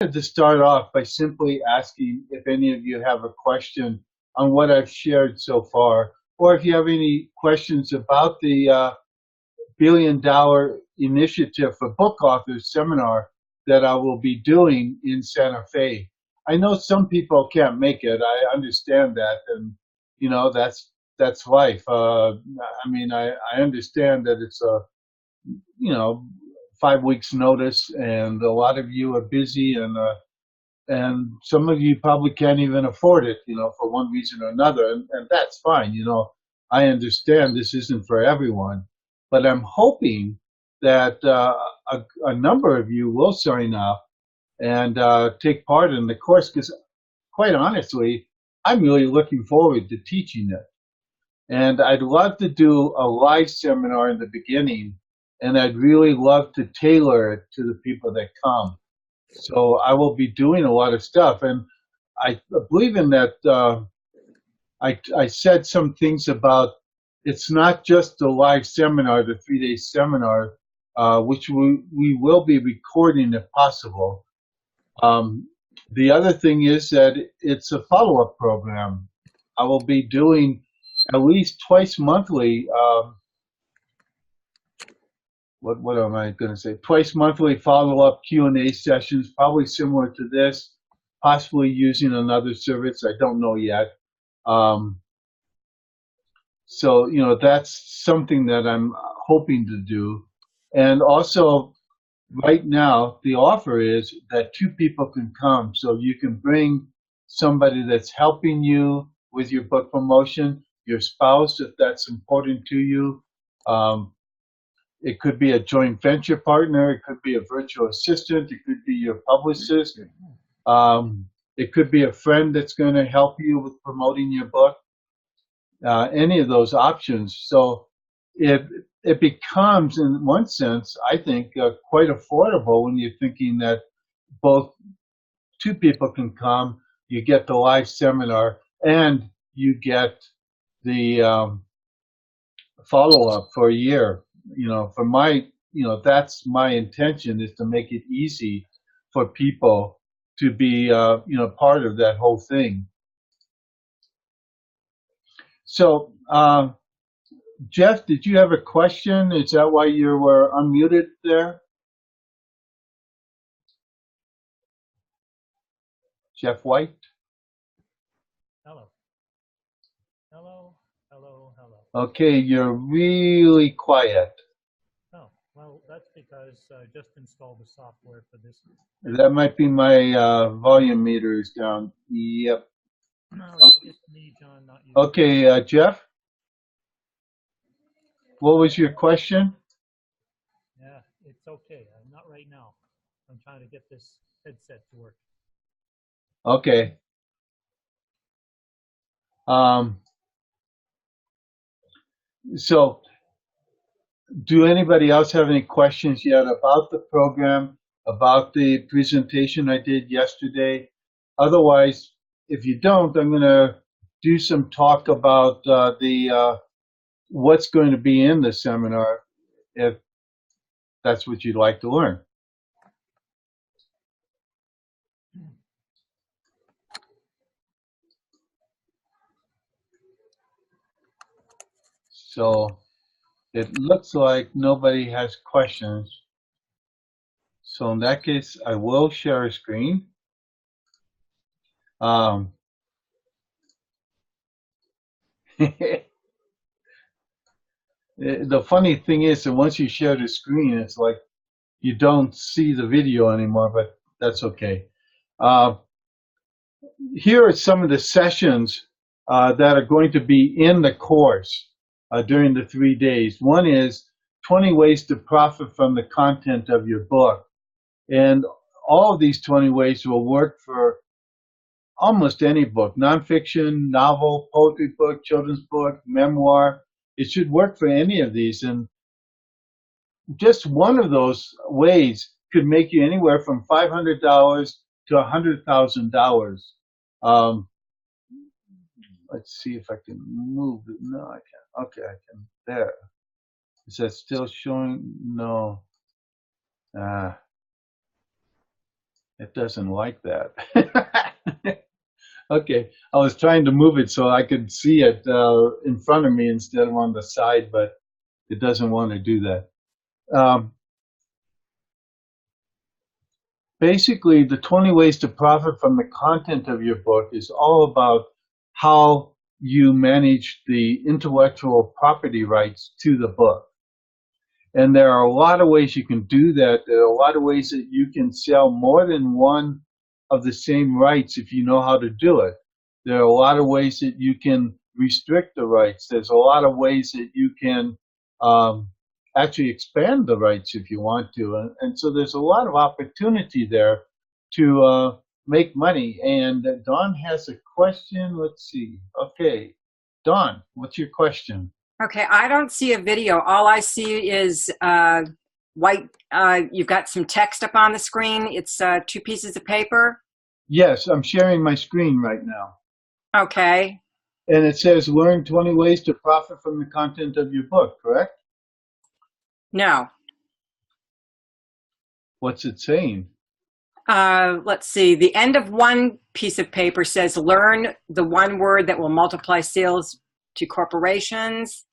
wanted to start off by simply asking if any of you have a question on what I've shared so far, or if you have any questions about the $1 billion initiative for book authors seminar that I will be doing in Santa Fe. I know some people can't make it. I understand that, and that's life. I mean, I understand that it's a, you know 5 weeks notice, and a lot of you are busy, and some of you probably can't even afford it, for one reason or another, and that's fine. I understand this isn't for everyone, but I'm hoping that a number of you will sign up and take part in the course, because quite honestly, I'm really looking forward to teaching it. And I'd love to do a live seminar in the beginning, and I'd really love to tailor it to the people that come. So I will be doing a lot of stuff, and I believe in that. I said some things about it's not just a live seminar, the 3-day seminar, which we will be recording if possible. The other thing is that it's a follow-up program. I will be doing at least twice monthly. What am I going to say? Twice monthly follow-up Q&A sessions, probably similar to this, possibly using another service. I don't know yet. So, that's something that I'm hoping to do. And also, right now, the offer is that 2 people can come. So you can bring somebody that's helping you with your book promotion, your spouse, if that's important to you. It could be a joint venture partner. It could be a virtual assistant. It could be your publicist. It could be a friend that's going to help you with promoting your book. Any of those options. So it becomes, in one sense, I think, quite affordable when you're thinking that both 2 people can come. You get the live seminar, and you get the follow-up for a year. For my, that's my intention, is to make it easy for people to be, part of that whole thing. So, Jeff, did you have a question? Is that why you were unmuted there? Jeff White? Hello. Hello, hello, hello. Okay, you're really quiet. Oh, well, that's because I just installed the software for this. That might be my volume meter is down. Yep. No, it's me, John, not you. Okay, Jeff? What was your question? Yeah, it's okay. Not right now. I'm trying to get this headset to work. Okay. So, do anybody else have any questions yet about the program, about the presentation I did yesterday? Otherwise, if you don't, I'm going to do some talk about what's going to be in the seminar, if that's what you'd like to learn. So it looks like nobody has questions. So in that case, I will share a screen. The funny thing is that once you share the screen, it's like you don't see the video anymore, but that's okay. Here are some of the sessions that are going to be in the course during the 3 days. One is 20 ways to profit from the content of your book. And all of these 20 ways will work for almost any book, nonfiction, novel, poetry book, children's book, memoir. It should work for any of these. And just one of those ways could make you anywhere from $500 to $100,000. Let's see if I can move it. No, I can't. Okay, I can. There. Is that still showing? No. It doesn't like that. Okay, I was trying to move it so I could see it in front of me instead of on the side, but it doesn't want to do that. Um, Basically, the 20 ways to profit from the content of your book is all about how you manage the intellectual property rights to the book. And there are a lot of ways you can do that. There are a lot of ways that you can sell more than one of the same rights if you know how to do it. There are a lot of ways that you can restrict the rights. There's a lot of ways that you can um, actually expand the rights if you want to. And so there's a lot of opportunity there to make money. And Don has a question. Let's see. Okay. Don, what's your question? Okay, I don't see a video. All I see is white. You've got some text up on the screen. It's 2 pieces of paper. Yes, I'm sharing my screen right now. Okay. And it says learn 20 ways to profit from the content of your book, correct? No. What's it saying? Let's see. The end of one piece of paper says learn the one word that will multiply sales to corporations.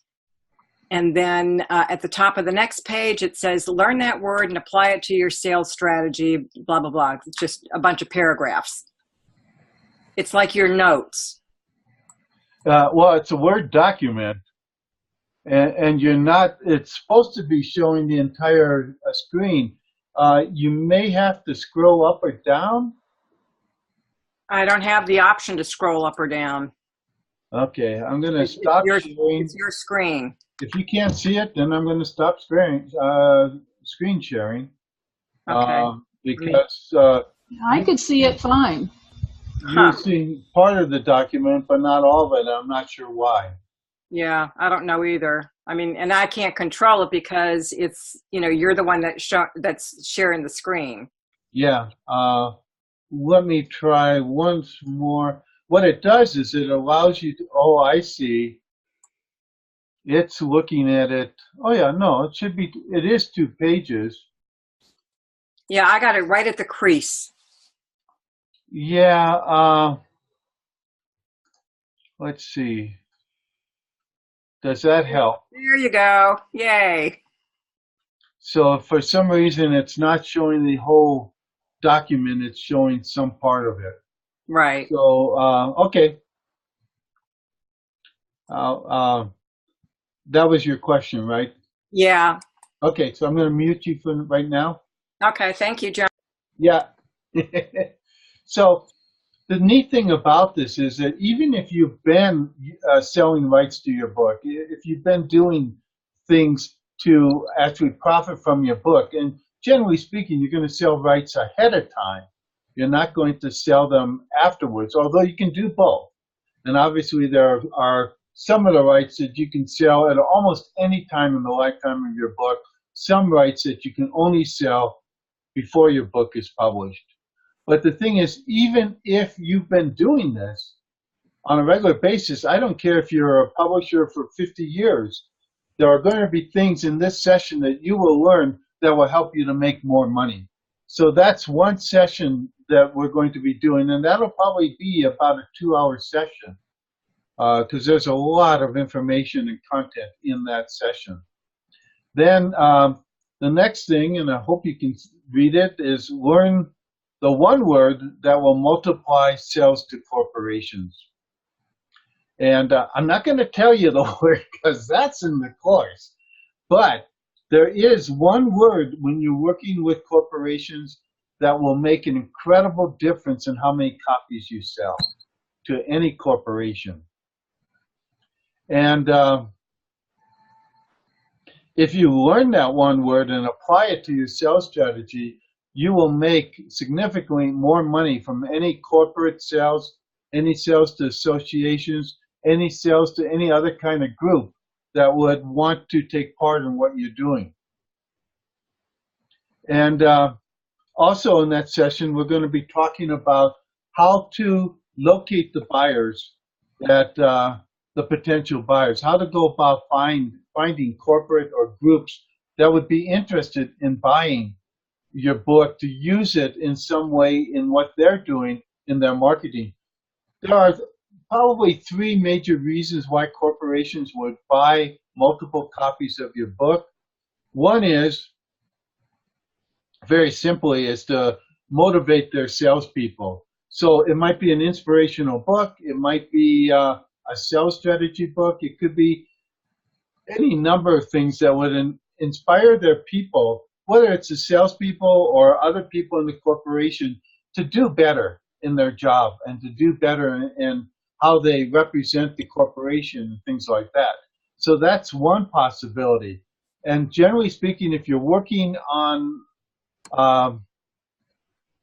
And then at the top of the next page, it says learn that word and apply it to your sales strategy, blah, blah, blah. It's just a bunch of paragraphs. It's like your notes. Well, it's a Word document, and you're not, it's supposed to be showing the entire screen. You may have to scroll up or down. I don't have the option to scroll up or down. Okay, I'm going to stop sharing. It's your screen. If you can't see it, then I'm going to stop screen sharing. Okay. Because I could see it fine. you're seeing part of the document, but not all of it. I'm not sure why. Yeah, I don't know either. I mean, and I can't control it because it's, you're the one that's sharing the screen. Yeah. Let me try once more. What it does is it allows you to, oh, I see. It's looking at it. Oh, yeah, no, it is 2 pages. Yeah, I got it right at the crease. Yeah, let's see. Does that help? There you go. Yay. So if for some reason it's not showing the whole document, it's showing some part of it. Right. So, okay. That was your question, right? Yeah. Okay, so I'm going to mute you for right now. Okay, thank you, John. Yeah. So the neat thing about this is that even if you've been selling rights to your book, if you've been doing things to actually profit from your book, and generally speaking, you're going to sell rights ahead of time. You're not going to sell them afterwards, although you can do both. And obviously there are some of the rights that you can sell at almost any time in the lifetime of your book, some rights that you can only sell before your book is published. But the thing is, even if you've been doing this on a regular basis, I don't care if you're a publisher for 50 years, there are going to be things in this session that you will learn that will help you to make more money. So that's one session that we're going to be doing, and that'll probably be about a 2-hour session because there's a lot of information and content in that session. Then the next thing, and I hope you can read it, is learn the one word that will multiply sales to corporations. And I'm not going to tell you the word because that's in the course, but there is one word when you're working with corporations that will make an incredible difference in how many copies you sell to any corporation. And if you learn that one word and apply it to your sales strategy, you will make significantly more money from any corporate sales, any sales to associations, any sales to any other kind of group that would want to take part in what you're doing. And also in that session, we're going to be talking about how to locate the buyers, the potential buyers, how to go about finding corporate or groups that would be interested in buying your book to use it in some way in what they're doing in their marketing. There are probably three major reasons why corporations would buy multiple copies of your book. One is, very simply, is to motivate their salespeople. So it might be an inspirational book. It might be a sales strategy book. It could be any number of things that would inspire their people, whether it's the salespeople or other people in the corporation, to do better in their job and to do better in how they represent the corporation and things like that. So that's one possibility. And generally speaking, if you're working on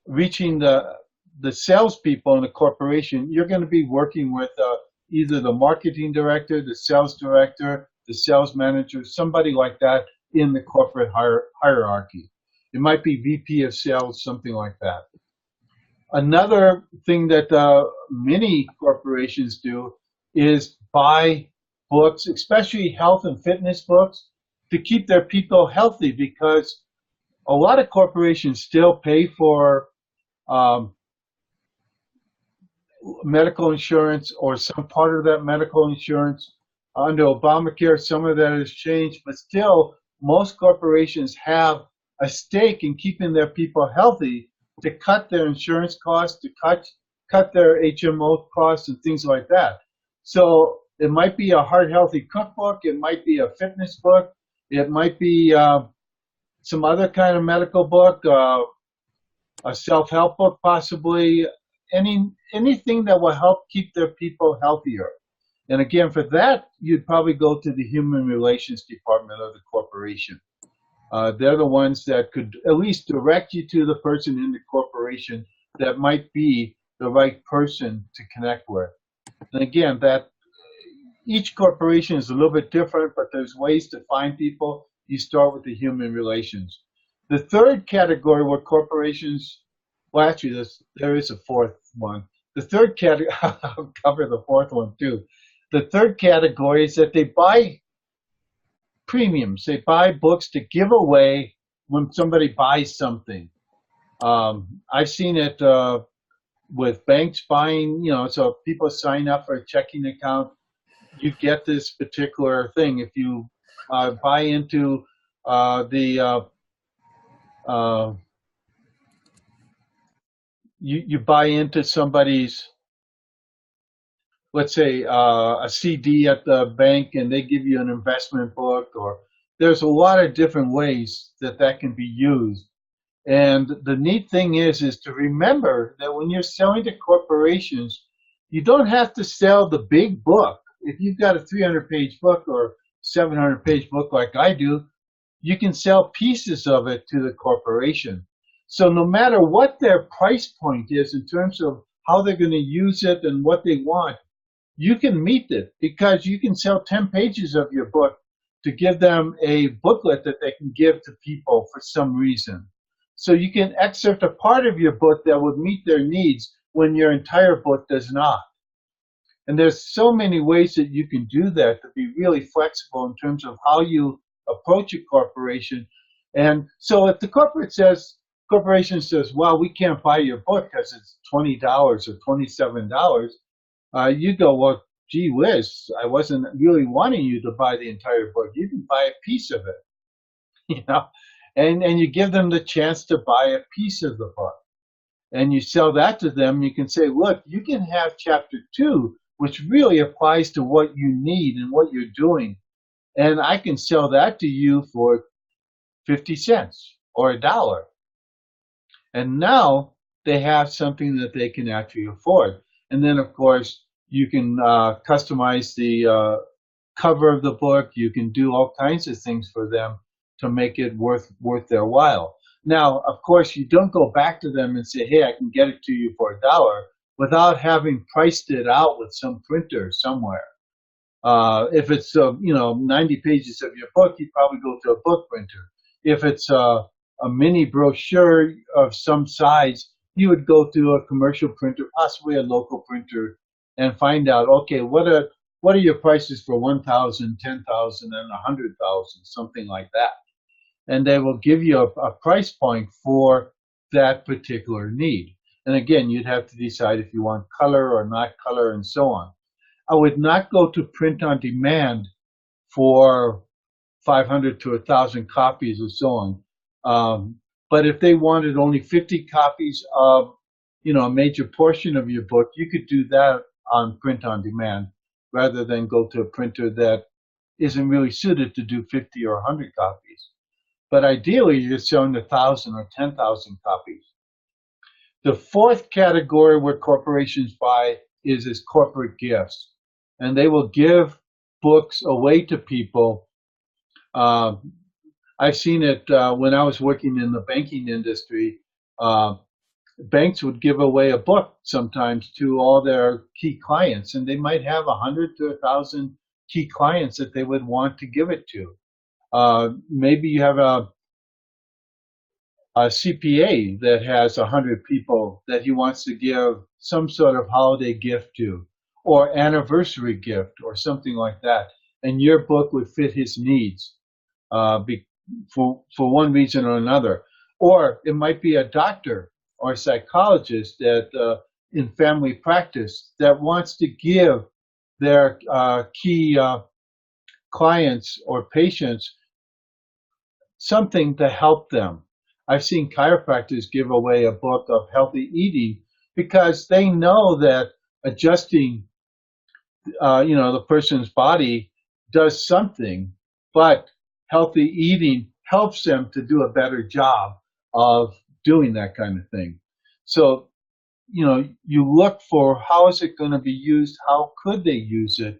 reaching the salespeople in the corporation, you're going to be working with either the marketing director, the sales director, the sales manager, somebody like that in the corporate hierarchy. It might be VP of sales, something like that. Another thing that many corporations do is buy books, especially health and fitness books, to keep their people healthy, because a lot of corporations still pay for um, medical insurance or some part of that medical insurance. Under Obamacare, some of that has changed, but still, most corporations have a stake in keeping their people healthy to cut their insurance costs, to cut their HMO costs and things like that. So it might be a heart healthy cookbook, it might be a fitness book, it might be some other kind of medical book, a self-help book possibly, anything that will help keep their people healthier. And again, for that, you'd probably go to the human relations department of the corporation. They're the ones that could at least direct you to the person in the corporation that might be the right person to connect with. And again, that each corporation is a little bit different, but there's ways to find people. You start with the human relations. The third category where corporations, well, actually, there is a fourth one. The third category, I'll cover the fourth one too. The third category is that they buy premiums. They buy books to give away when somebody buys something. I've seen it with banks buying, so people sign up for a checking account. You get this particular thing. If you buy into you buy into somebody's, let's say, a CD at the bank, and they give you an investment book, or there's a lot of different ways that can be used. And the neat thing is to remember that when you're selling to corporations, you don't have to sell the big book. If you've got a 300-page book or 700-page book like I do, you can sell pieces of it to the corporation. So no matter what their price point is in terms of how they're going to use it and what they want, you can meet it, because you can sell 10 pages of your book to give them a booklet that they can give to people for some reason. So you can excerpt a part of your book that would meet their needs when your entire book does not. And there's so many ways that you can do that to be really flexible in terms of how you approach a corporation. And so if the corporation says, well, we can't buy your book because it's $20 or $27, you go, well, gee whiz, I wasn't really wanting you to buy the entire book. You can buy a piece of it, and you give them the chance to buy a piece of the book. And you sell that to them. You can say, look, you can have chapter 2, which really applies to what you need and what you're doing. And I can sell that to you for 50 cents or $1. And now they have something that they can actually afford. And then, of course, you can customize the cover of the book. You can do all kinds of things for them to make it worth their while. Now, of course, you don't go back to them and say, hey, I can get it to you for $1 without having priced it out with some printer somewhere. If it's 90 pages of your book, you probably go to a book printer. If it's a mini brochure of some size, you would go to a commercial printer, possibly a local printer, and find out, okay, what are your prices for 1,000, 10,000, and 100,000, something like that. and they will give you a price point for that particular need. And again, you'd have to decide if you want color or not color and so on. I would not go to print on demand for 500 to 1,000 copies or so on. But if they wanted only 50 copies of, a major portion of your book, you could do that on print on demand rather than go to a printer that isn't really suited to do 50 or 100 copies. But ideally, you're selling 1,000 or 10,000 copies. The fourth category where corporations buy is as corporate gifts. And they will give books away to people. I've seen it when I was working in the banking industry. Banks would give away a book sometimes to all their key clients, and they might have 100 to 1,000 key clients that they would want to give it to. Maybe you have a CPA that has 100 people that he wants to give some sort of holiday gift to, or anniversary gift, or something like that. And your book would fit his needs for one reason or another. Or it might be a doctor or a psychologist that in family practice that wants to give their key clients or patients something to help them. I've seen chiropractors give away a book of healthy eating because they know that adjusting, the person's body does something, but healthy eating helps them to do a better job of doing that kind of thing. So, you look for how is it going to be used? How could they use it?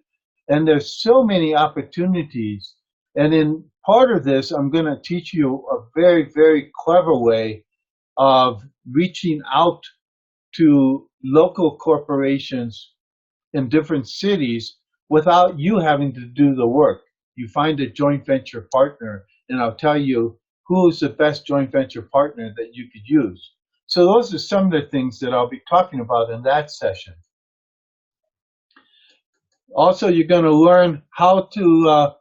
And there's so many opportunities. And in part of this, I'm going to teach you a very, very clever way of reaching out to local corporations in different cities without you having to do the work. You find a joint venture partner, and I'll tell you who's the best joint venture partner that you could use. So those are some of the things that I'll be talking about in that session. Also, you're going to learn how to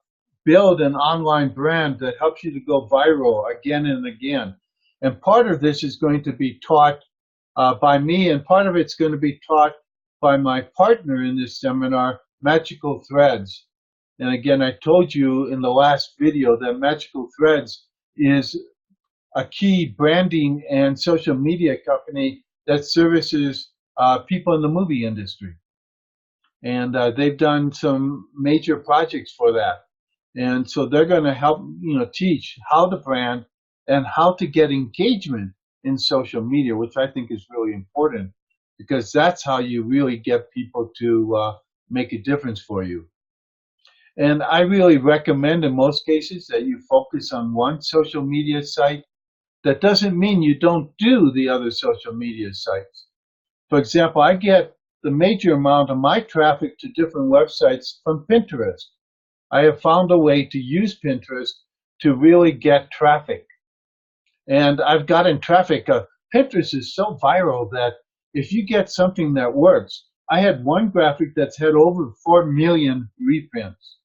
build an online brand that helps you to go viral again and again. And part of this is going to be taught by me, and part of it's going to be taught by my partner in this seminar, Magical Threads. And again, I told you in the last video that Magical Threads is a key branding and social media company that services people in the movie industry. And they've done some major projects for that. And so they're going to help, teach how to brand and how to get engagement in social media, which I think is really important because that's how you really get people to make a difference for you. And I really recommend in most cases that you focus on one social media site. That doesn't mean you don't do the other social media sites. For example, I get the major amount of my traffic to different websites from Pinterest. I have found a way to use Pinterest to really get traffic. And I've gotten traffic. Pinterest is so viral that if you get something that works, I had one graphic that's had over 4 million reprints.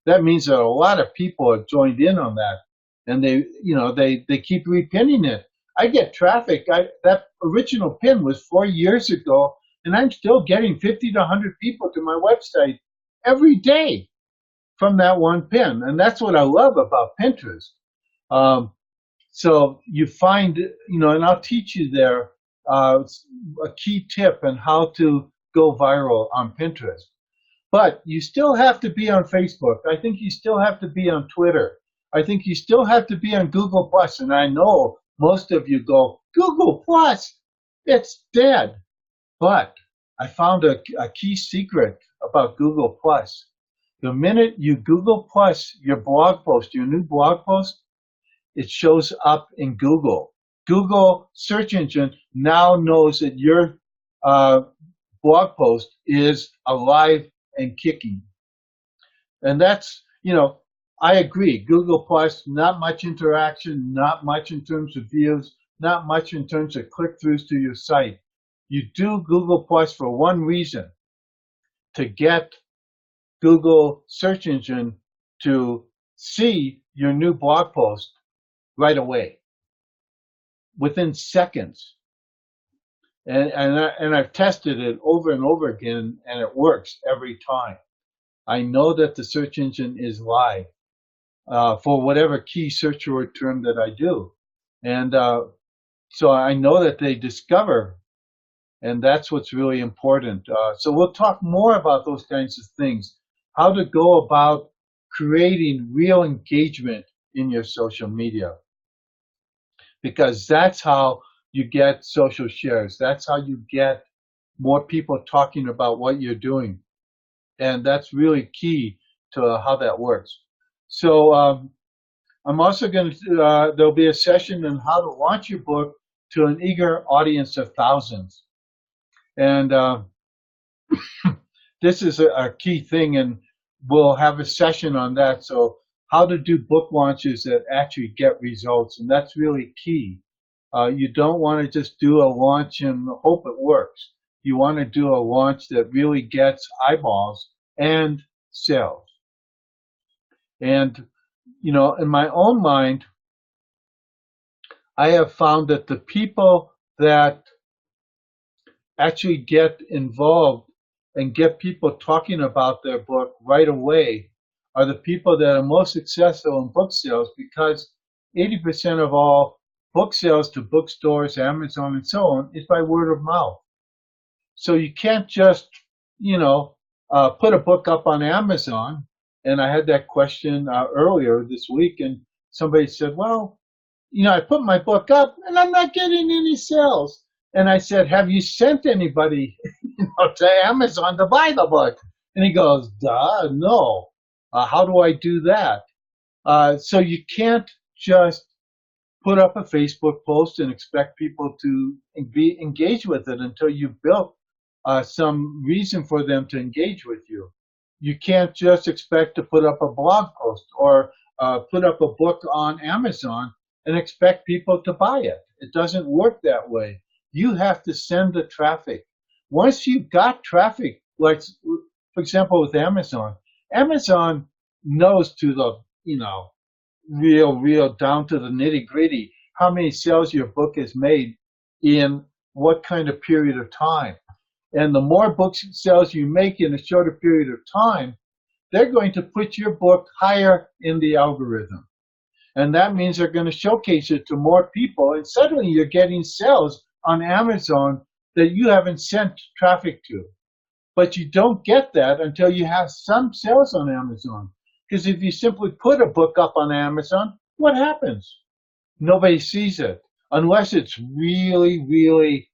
That means that a lot of people have joined in on that, and they keep repinning it. I get traffic. That original pin was 4 years ago, and I'm still getting 50 to 100 people to my website every day from that one pin, and that's what I love about Pinterest. So you find, and I'll teach you there a key tip on how to go viral on Pinterest. But you still have to be on Facebook. I think you still have to be on Twitter. I think you still have to be on Google Plus. And I know most of you go, Google Plus, it's dead. But I found a key secret about Google Plus. The minute you Google Plus your blog post, your new blog post, it shows up in Google. Google search engine now knows that your blog post is alive and kicking. And that's, I agree. Google Plus, not much interaction, not much in terms of views, not much in terms of click-throughs to your site. You do Google Plus for one reason, to get Google search engine to see your new blog post right away, within seconds. And I've tested it over and over again, and it works every time. I know that the search engine is live for whatever key search word term that I do, and so I know that they discover, and that's what's really important. So we'll talk more about those kinds of things, how to go about creating real engagement in your social media, because that's how you get social shares. That's how you get more people talking about what you're doing. And that's really key to how that works. So I'm also going to, there'll be a session on how to launch your book to an eager audience of thousands. And this is a key thing, and we'll have a session on that. So how to do book launches that actually get results, and that's really key. You don't want to just do a launch and hope it works. You want to do a launch that really gets eyeballs and sales. And, you know, in my own mind, I have found that the people that actually get involved and get people talking about their book right away are the people that are most successful in book sales, because 80% of all book sales to bookstores, Amazon, and so on is by word of mouth. So you can't just, you know, put a book up on Amazon. And I had that question earlier this week, and somebody said, well, you know, I put my book up and I'm not getting any sales. And I said, have you sent anybody to Amazon to buy the book? And he goes, duh, no. How do I do that? So you can't just put up a Facebook post and expect people to be engaged with it until you've built some reason for them to engage with you. You can't just expect to put up a blog post or put up a book on Amazon and expect people to buy it. It doesn't work that way. You have to send the traffic. Once you've got traffic, like for example with Amazon, Amazon knows to the, you know, real down to the nitty gritty how many sales your book has made in what kind of period of time. And the more book sales you make in a shorter period of time, they're going to put your book higher in the algorithm. And that means they're going to showcase it to more people, and suddenly you're getting sales on Amazon that you haven't sent traffic to. But you don't get that until you have some sales on Amazon. Because if you simply put a book up on Amazon, what happens? Nobody sees it unless it's really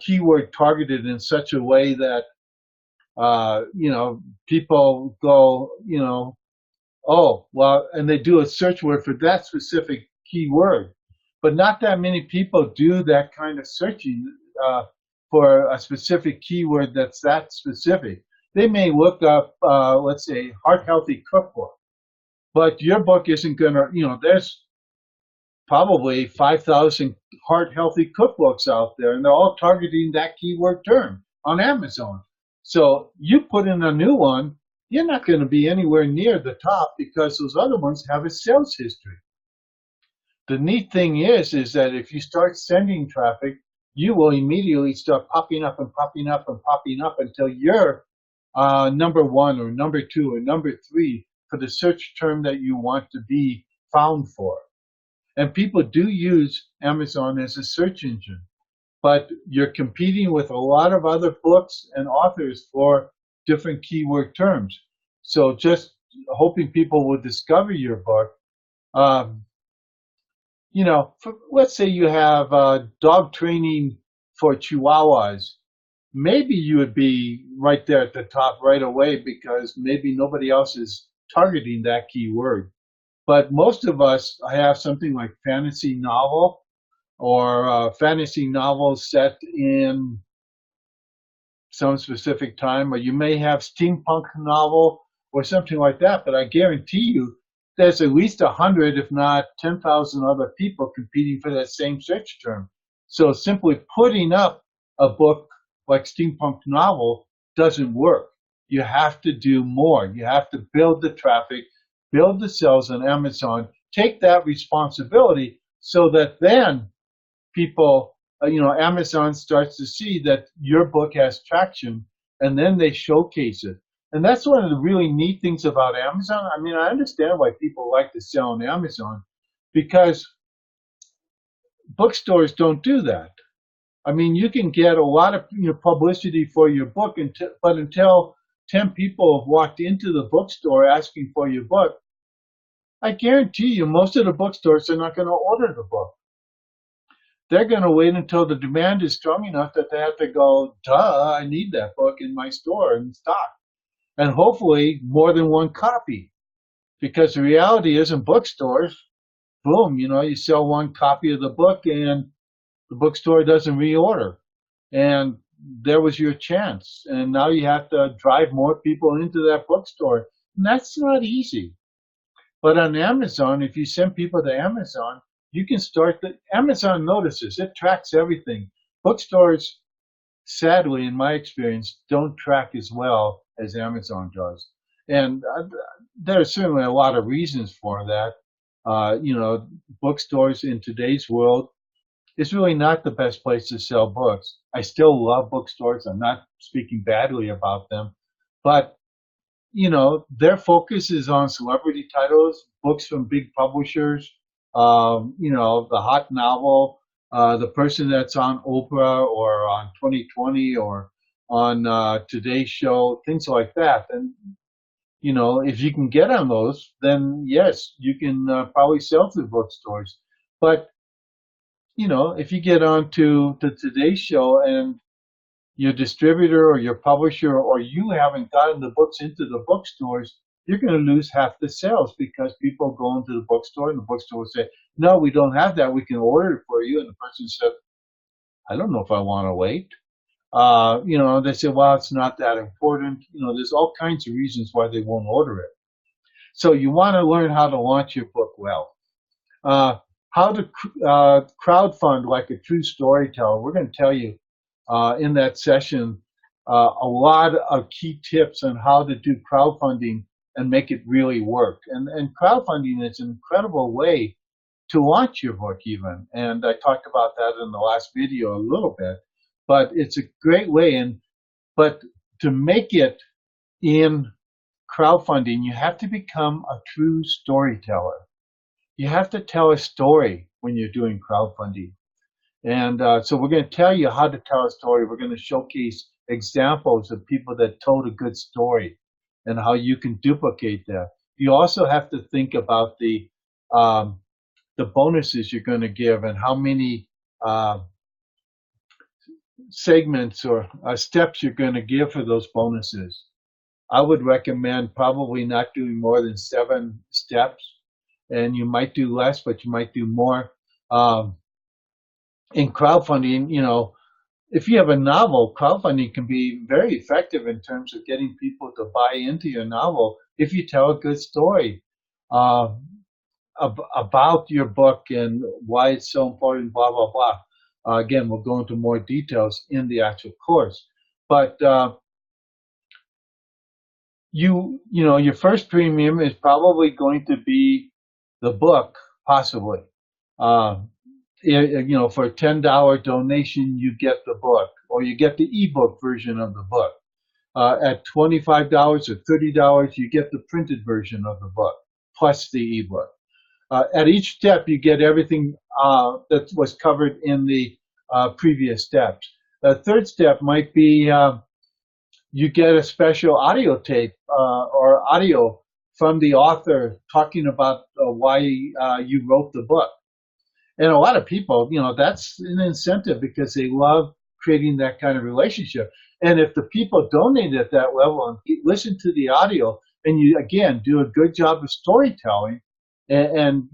keyword targeted in such a way that you know, people go, you know, oh, well, and they do a search word for that specific keyword. But not that many people do that kind of searching for a specific keyword that's that specific. They may look up, let's say, heart healthy cookbook, but your book isn't going to, you know, there's probably 5,000 heart healthy cookbooks out there, and they're all targeting that keyword term on Amazon. So you put in a new one, you're not going to be anywhere near the top because those other ones have a sales history. The neat thing is that if you start sending traffic, you will immediately start popping up and popping up and popping up until you're number one or number two or number three for the search term that you want to be found for. And people do use Amazon as a search engine, but you're competing with a lot of other books and authors for different keyword terms. So just hoping people will discover your book. You know, let's say you have dog training for Chihuahuas. Maybe you would be right there at the top right away because maybe nobody else is targeting that keyword. But most of us have something like fantasy novel or fantasy novels set in some specific time, or you may have steampunk novel or something like that. But I guarantee you there's at least 100, if not 10,000 other people competing for that same search term. So simply putting up a book like steampunk novel doesn't work. You have to do more. You have to build the traffic, build the sales on Amazon take that responsibility so that then people, Amazon starts to see that your book has traction, and then they showcase it. And that's one of the really neat things about Amazon. I mean, I understand why people like to sell on Amazon, because bookstores don't do that. I mean, you can get a lot of publicity for your book, but until 10 people have walked into the bookstore asking for your book, I guarantee you most of the bookstores are not going to order the book. They're going to wait until the demand is strong enough that they have to go, duh, I need that book in my store in stock. And hopefully more than one copy. Because the reality is in bookstores, boom, you sell one copy of the book and the bookstore doesn't reorder. And there was your chance. And now you have to drive more people into that bookstore. And that's not easy. But on Amazon, if you send people to Amazon, you can start Amazon notices, it tracks everything. Bookstores, sadly, in my experience, don't track as well as Amazon does. And there's certainly a lot of reasons for that. Bookstores in today's world, it's really not the best place to sell books. I still love bookstores. I'm not speaking badly about them, but their focus is on celebrity titles, books from big publishers, the hot novel, the person that's on Oprah or on 2020 or on Today's Show, things like that. And, if you can get on those, then yes, you can probably sell through bookstores. But, if you get on to the Today's Show and your distributor or your publisher or you haven't gotten the books into the bookstores, you're going to lose half the sales because people go into the bookstore and the bookstore will say, no, we don't have that. We can order it for you. And the person said, I don't know if I want to wait. They say, well, it's not that important. There's all kinds of reasons why they won't order it. So you want to learn how to launch your book well. How to crowdfund like a true storyteller. We're going to tell you in that session a lot of key tips on how to do crowdfunding and make it really work. And crowdfunding is an incredible way to launch your book even. And I talked about that in the last video a little bit, but it's a great way. But to make it in crowdfunding, you have to become a true storyteller. You have to tell a story when you're doing crowdfunding. And so we're going to tell you how to tell a story. We're going to showcase examples of people that told a good story and how you can duplicate that. You also have to think about the bonuses you're going to give and how many segments or steps you're going to give for those bonuses. I would recommend probably not doing more than 7 steps, and you might do less, but you might do more. In crowdfunding, if you have a novel, crowdfunding can be very effective in terms of getting people to buy into your novel if you tell a good story about your book and why it's so important, blah, blah, blah. Again, we'll go into more details in the actual course. But your first premium is probably going to be the book, possibly. For a $10 donation, you get the book, or you get the ebook version of the book. At $25 or $30, you get the printed version of the book, plus the ebook. At each step, you get everything that was covered in the previous steps. The third step might be you get a special audio tape or audio from the author talking about why you wrote the book. And a lot of people, that's an incentive because they love creating that kind of relationship. And if the people donate at that level and listen to the audio, and you, again, do a good job of storytelling and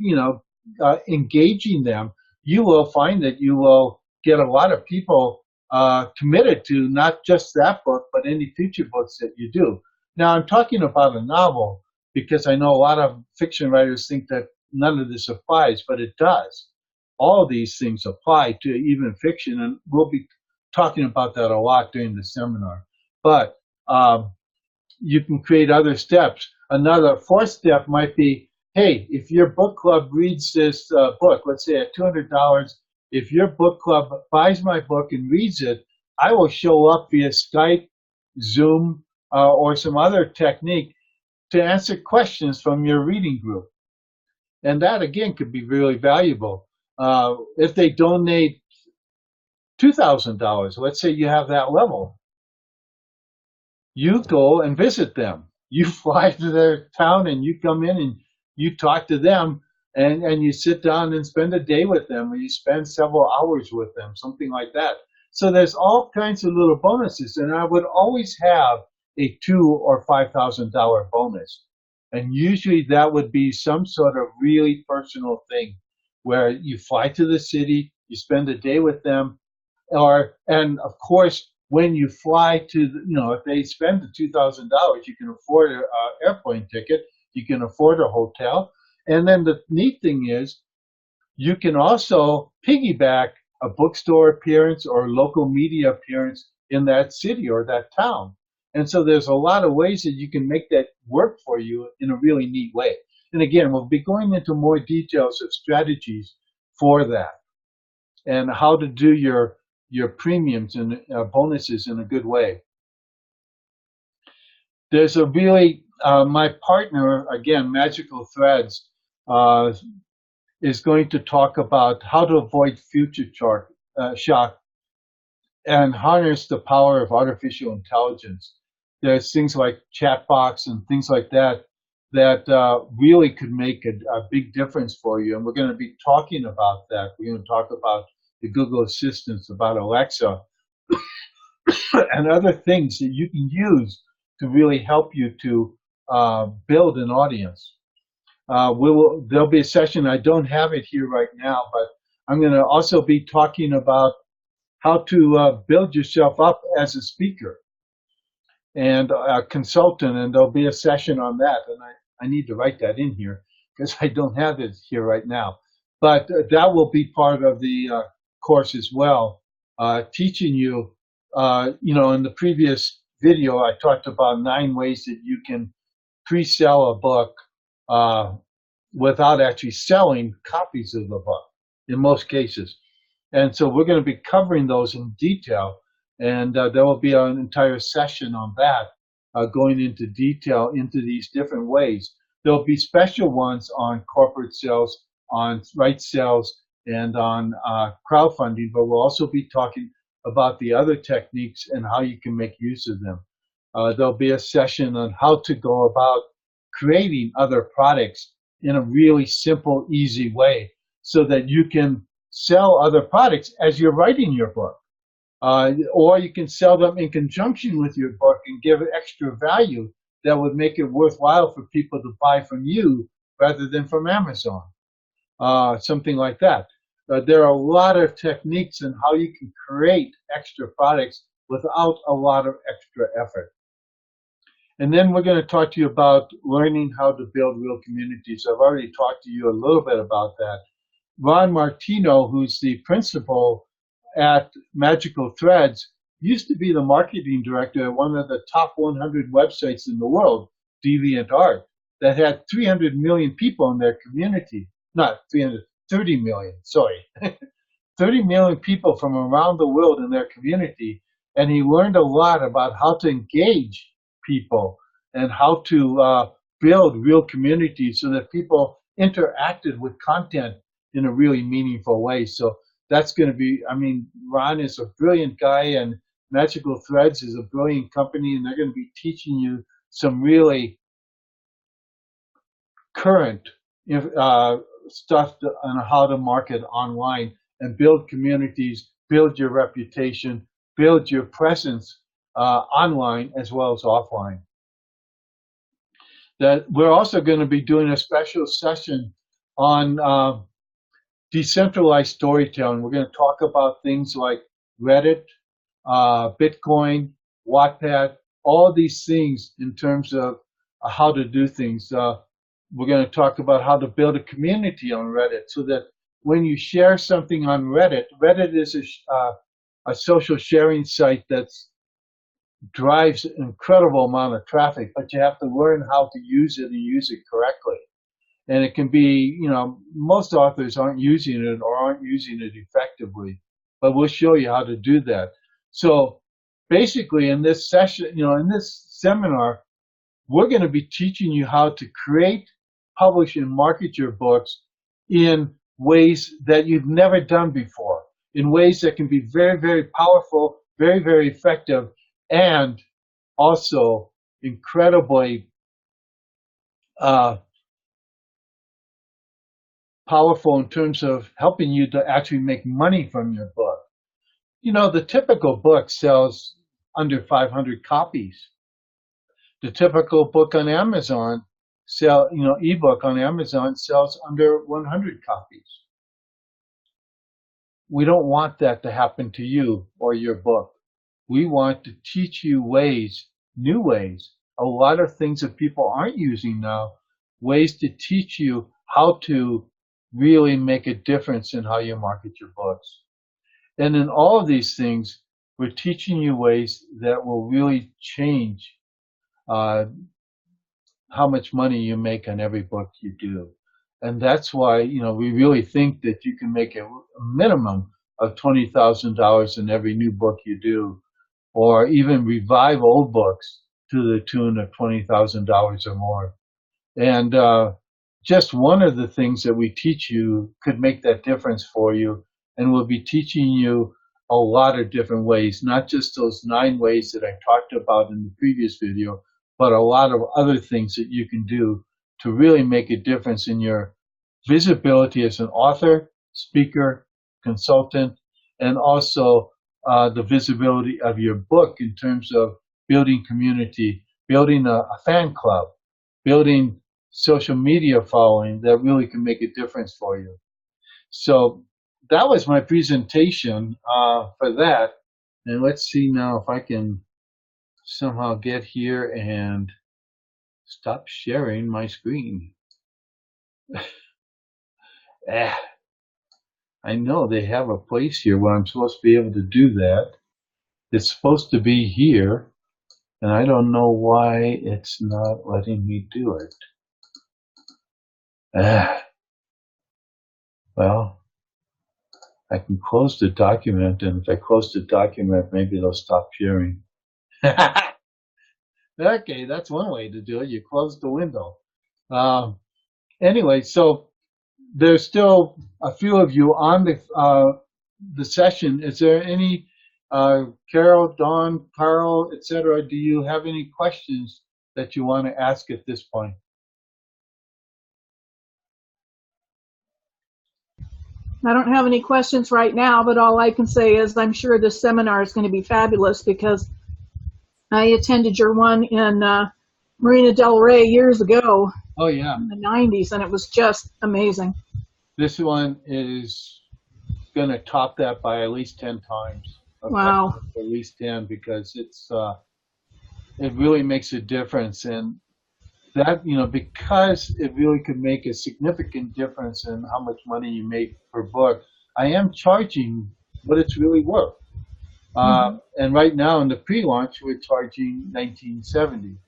engaging them, you will find that you will get a lot of people committed to not just that book, but any future books that you do. Now, I'm talking about a novel because I know a lot of fiction writers think that none of this applies, but it does. All of these things apply to even fiction, and we'll be talking about that a lot during the seminar. But you can create other steps. Another fourth step might be, hey, if your book club reads this book, let's say at $200, if your book club buys my book and reads it, I will show up via Skype, Zoom, or some other technique to answer questions from your reading group. And that, again, could be really valuable. If they donate $2,000, let's say you have that level, you go and visit them. You fly to their town and you come in and you talk to them, and you sit down and spend a day with them, or you spend several hours with them, something like that. So there's all kinds of little bonuses, and I would always have a $2,000 or $5,000 bonus. And usually that would be some sort of really personal thing where you fly to the city, you spend a day with them, and of course, when you fly to, if they spend the $2,000, you can afford an airplane ticket, you can afford a hotel. And then the neat thing is, you can also piggyback a bookstore appearance or local media appearance in that city or that town. And so there's a lot of ways that you can make that work for you in a really neat way. And again, we'll be going into more details of strategies for that and how to do your premiums and bonuses in a good way. There's a really, my partner, again, Magical Threads, is going to talk about how to avoid future shock and harness the power of artificial intelligence. There's things like chatbots and things like that really could make a big difference for you. And we're going to be talking about that. We're going to talk about the Google Assistants, about Alexa, and other things that you can use to really help you to build an audience. There'll be a session, I don't have it here right now, but I'm going to also be talking about how to build yourself up as a speaker and a consultant, and there'll be a session on that. And I need to write that in here because I don't have it here right now. But that will be part of the course as well, teaching you, in the previous video, I talked about 9 ways that you can pre-sell a book without actually selling copies of the book in most cases. And so we're going to be covering those in detail, and there will be an entire session on that, going into detail into these different ways. There'll be special ones on corporate sales, on right sales, and on crowdfunding, but we'll also be talking about the other techniques and how you can make use of them. There'll be a session on how to go about creating other products in a really simple, easy way so that you can sell other products as you're writing your book. Or you can sell them in conjunction with your book and give extra value that would make it worthwhile for people to buy from you rather than from Amazon. Something like that. There are a lot of techniques in how you can create extra products without a lot of extra effort. And then we're going to talk to you about learning how to build real communities. I've already talked to you a little bit about that. Ron Martino, who's the principal at Magical Threads, used to be the marketing director at one of the top 100 websites in the world, DeviantArt, that had 300 million people in their community. Not 330 million, sorry. 30 million people from around the world in their community. And he learned a lot about how to engage people and how to build real communities so that people interacted with content in a really meaningful way. So that's going to be, Ron is a brilliant guy, and Magical Threads is a brilliant company, and they're going to be teaching you some really current stuff on how to market online and build communities, build your reputation, build your presence online as well as offline. That we're also going to be doing a special session on decentralized storytelling. We're going to talk about things like Reddit, Bitcoin, Wattpad, all these things in terms of how to do things. We're going to talk about how to build a community on Reddit so that when you share something on Reddit, Reddit is a social sharing site that drives an incredible amount of traffic, but you have to learn how to use it and use it correctly. And it can be, most authors aren't using it or aren't using it effectively, but we'll show you how to do that. So basically in this session, in this seminar, we're going to be teaching you how to create, publish, and market your books in ways that you've never done before, in ways that can be very, very powerful, very, very effective, and also incredibly powerful in terms of helping you to actually make money from your book. The typical book sells under 500 copies. The typical book on Amazon ebook on Amazon sells under 100 copies. We don't want that to happen to you or your book. We want to teach you ways, new ways, a lot of things that people aren't using now, ways to teach you how to really make a difference in how you market your books. And in all of these things, we're teaching you ways that will really change how much money you make on every book you do. And that's why, we really think that you can make a minimum of $20,000 in every new book you do, or even revive old books to the tune of $20,000 or more. And just one of the things that we teach you could make that difference for you. And we'll be teaching you a lot of different ways, not just those 9 ways that I talked about in the previous video, but a lot of other things that you can do to really make a difference in your visibility as an author, speaker, consultant, and also the visibility of your book in terms of building community, building a fan club, building social media following that really can make a difference for you. So that was my presentation for that. And let's see now if I can somehow get here and stop sharing my screen. I know they have a place here where I'm supposed to be able to do that. It's supposed to be here, and I don't know why it's not letting me do it. Well, I can close the document, and if I close the document, maybe it'll stop sharing. Okay, that's one way to do it. You close the window. Anyway, so there's still a few of you on the session. Is there any, Carol, Dawn, Carl, etc., do you have any questions that you want to ask at this point? I don't have any questions right now, but all I can say is I'm sure this seminar is going to be fabulous because I attended your one in Marina Del Rey years ago. Oh, yeah. In the 90s, and it was just amazing. This one is going to top that by at least 10 times. Wow. At least 10, because it really makes a difference. And that, because it really could make a significant difference in how much money you make per book, I am charging what it's really worth. And right now in the pre-launch, we're charging $19.70.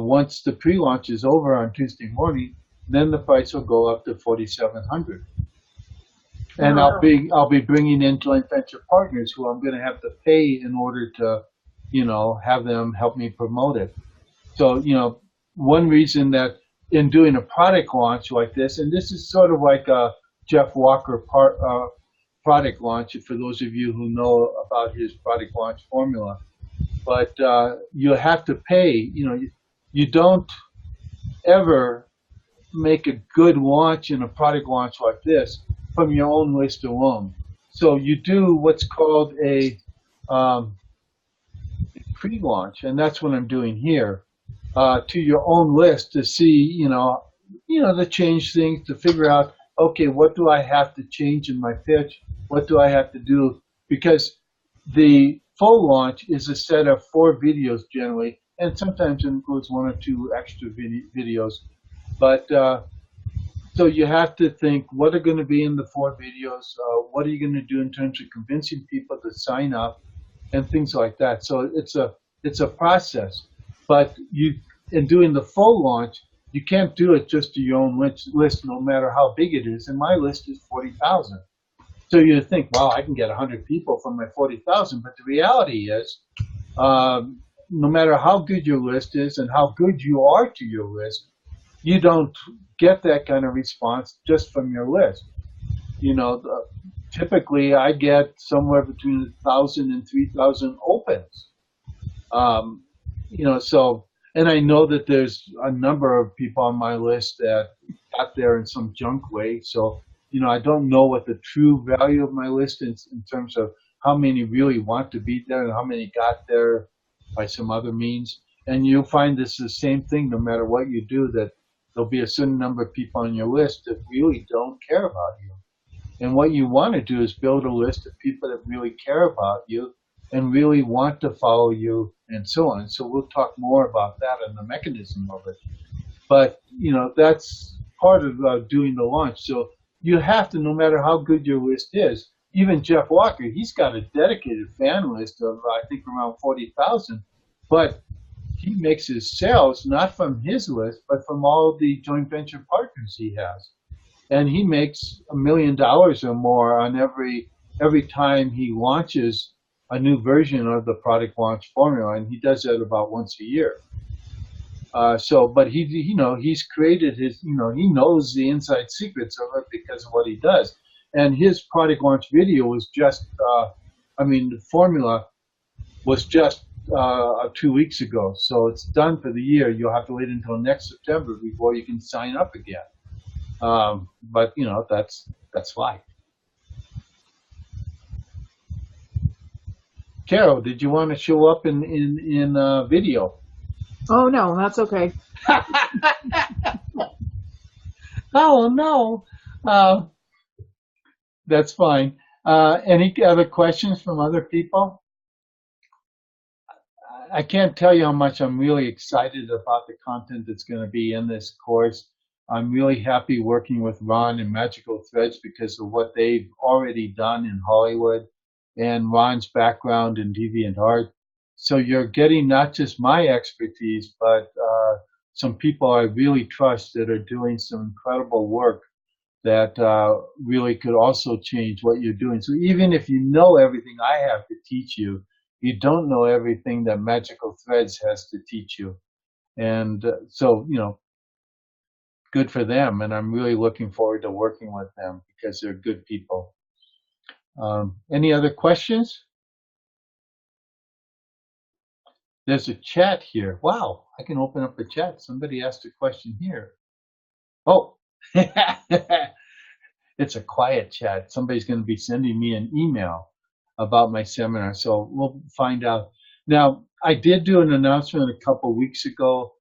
Once the pre-launch is over on Tuesday morning, then the price will go up to $4,700. And I'll be bringing in joint venture partners who I'm going to have to pay in order to, have them help me promote it. So, one reason that in doing a product launch like this, and this is sort of like a Jeff Walker product launch, for those of you who know about his product launch formula. But you have to pay. You don't ever make a good launch in a product launch like this from your own list alone. So you do what's called a pre-launch, and that's what I'm doing here, to your own list to see, to change things, to figure out, okay, what do I have to change in my pitch? What do I have to do? Because the full launch is a set of 4 videos generally, and sometimes it includes 1 or 2 extra videos. But so you have to think, what are going to be in the 4 videos? What are you going to do in terms of convincing people to sign up and things like that? So it's a process. But in doing the full launch, You can't do it just to your own list, no matter how big it is. And my list is 40,000. So you think, wow, I can get 100 people from my 40,000. But the reality is, no matter how good your list is and how good you are to your list, you don't get that kind of response just from your list. You know, typically I get somewhere between 1,000 and 3,000 opens. You know, so, and I know that there's a number of people on my list that got there in some junk way. So, you know, I don't know what the true value of my list is in terms of how many really want to be there and how many got there by some other means. And you'll find this the same thing no matter what you do, that there'll be a certain number of people on your list that really don't care about you. And what you want to do is build a list of people that really care about you and really want to follow you and so on. So we'll talk more about that and the mechanism of it. But, you know, that's part of doing the launch. So you have to, no matter how good your list is, even Jeff Walker, he's got a dedicated fan list of, I think, around 40,000. But he makes his sales not from his list, but from all the joint venture partners he has. And he makes $1 million or more on every time he launches a new version of the product launch formula, and he does that about once a year. But he, you know, he's created his, you know, he knows the inside secrets of it because of what he does. And his product launch video was just, the formula was just 2 weeks ago. So it's done for the year. You'll have to wait until next September before you can sign up again. But you know, that's life. Carol, did you want to show up in video? Oh, no, that's okay. Oh no, that's fine. Any other questions from other people? I can't tell you how much I'm really excited about the content that's going to be in this course. I'm really happy working with Ron and Magical Threads because of what they've already done in Hollywood and Ron's background in DeviantArt. So you're getting not just my expertise, but some people I really trust that are doing some incredible work that really could also change what you're doing. So even if you know everything I have to teach you, you don't know everything that Magical Threads has to teach you. And so, you know, good for them. And I'm really looking forward to working with them because they're good people. Any other questions? There's a chat here. Wow, I can open up a chat. Somebody asked a question here. Oh, it's a quiet chat. Somebody's going to be sending me an email about my seminar, so we'll find out. Now, I did do an announcement a couple weeks ago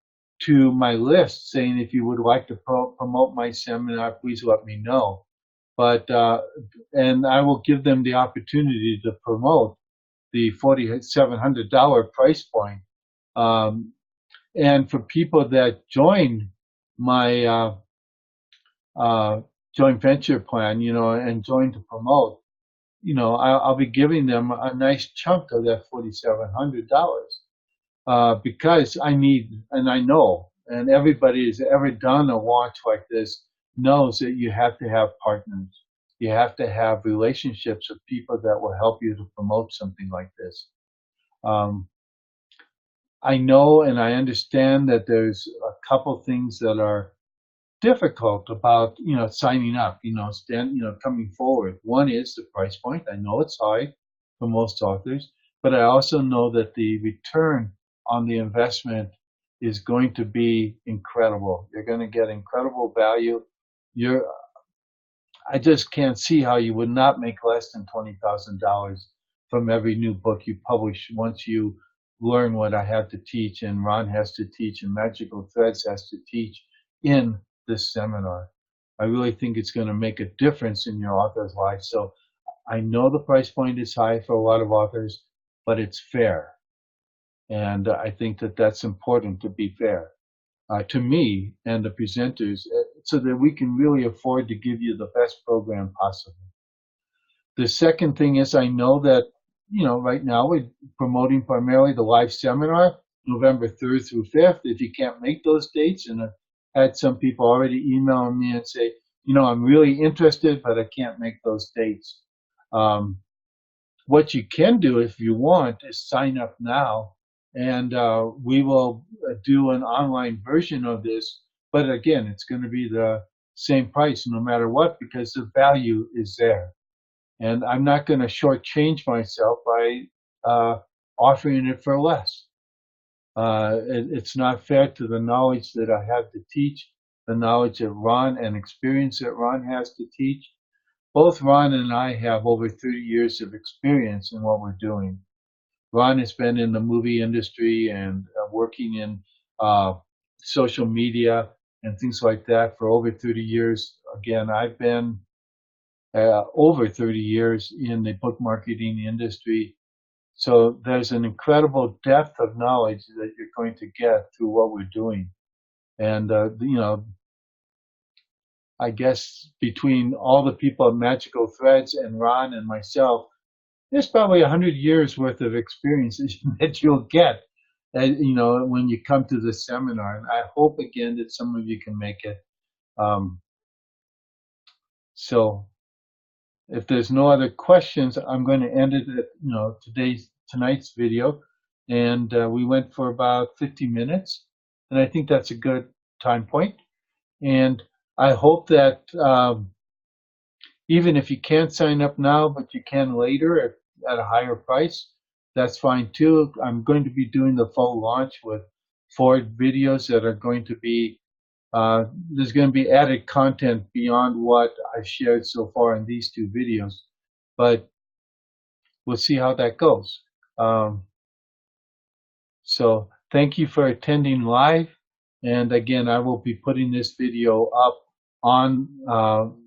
to my list saying if you would like to promote my seminar, please let me know. But and I will give them the opportunity to promote the $4,700 price point. And for people that join my joint venture plan, you know, and join to promote, you know, I'll be giving them a nice chunk of that $4,700 because I need, and I know, and everybody who's ever done a launch like this knows that you have to have partners. You have to have relationships with people that will help you to promote something like this. I know and I understand that there's a couple things that are difficult about, you know, signing up, you know, coming forward. One is the price point. I know it's high for most authors, but I also know that the return on the investment is going to be incredible. You're going to get incredible value. I just can't see how you would not make less than $20,000 from every new book you publish once you learn what I have to teach and Ron has to teach and Magical Threads has to teach in this seminar. I really think it's going to make a difference in your author's life. So I know the price point is high for a lot of authors, but it's fair. And I think that that's important, to be fair to me and the presenters so that we can really afford to give you the best program possible. The second thing is I know that, you know, right now we're promoting primarily the live seminar, November 3rd through 5th. If you can't make those dates and had some people already emailing me and say, I'm really interested, but I can't make those dates. What you can do if you want is sign up now, and we will do an online version of this. But again, it's going to be the same price no matter what because the value is there. And I'm not going to shortchange myself by offering it for less. It's not fair to the knowledge that I have to teach, the knowledge that Ron and experience that Ron has to teach. Both Ron and I have over 30 years of experience in what we're doing. Ron has been in the movie industry and working in social media and things like that for over 30 years. Again, I've been over 30 years in the book marketing industry. So there's an incredible depth of knowledge that you're going to get through what we're doing. And, I guess between all the people at Magical Threads and Ron and myself, there's probably 100 years worth of experiences that you'll get, when you come to this seminar. And I hope again that some of you can make it. So if there's no other questions, I'm going to end it at, tonight's video. And we went for about 50 minutes. And I think that's a good time point. And I hope that even if you can't sign up now, but you can later at a higher price, that's fine too. I'm going to be doing the full launch with 4 videos that are going to be, there's going to be added content beyond what I've shared so far in these 2 videos, but we'll see how that goes. So thank you for attending live. And again, I will be putting this video up on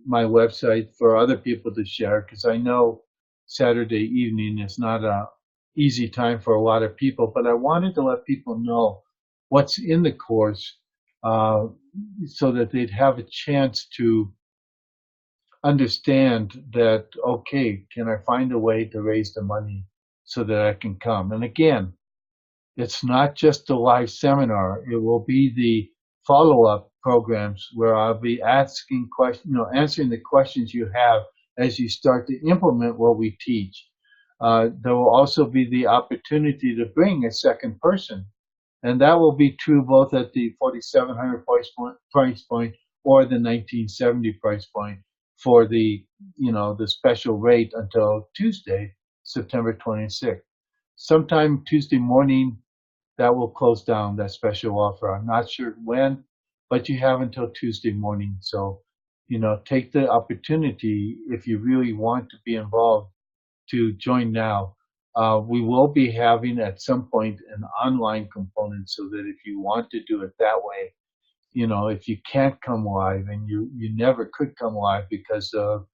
my website for other people to share, because I know Saturday evening is not an easy time for a lot of people, but I wanted to let people know what's in the course so that they'd have a chance to understand that, okay, can I find a way to raise the money so that I can come? And again, it's not just a live seminar. It will be the follow-up programs where I'll be asking questions, answering the questions you have as you start to implement what we teach. There will also be the opportunity to bring a second person, and that will be true both at the 4,700 price point or the 1970 price point for the special rate until Tuesday, September 26th. Sometime Tuesday morning, that will close down, that special offer. I'm not sure when, but you have until Tuesday morning. So, take the opportunity if you really want to be involved to join now. We will be having at some point an online component so that if you want to do it that way, if you can't come live and you never could come live because of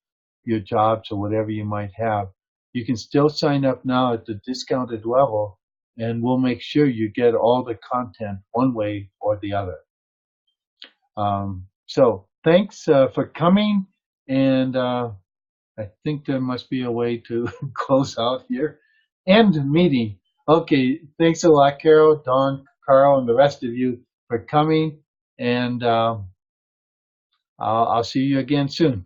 your jobs or whatever you might have, you can still sign up now at the discounted level, and we'll make sure you get all the content one way or the other. So thanks for coming, and I think there must be a way to close out here. End meeting. Okay, thanks a lot, Carol, Don, Carl, and the rest of you for coming, and I'll see you again soon.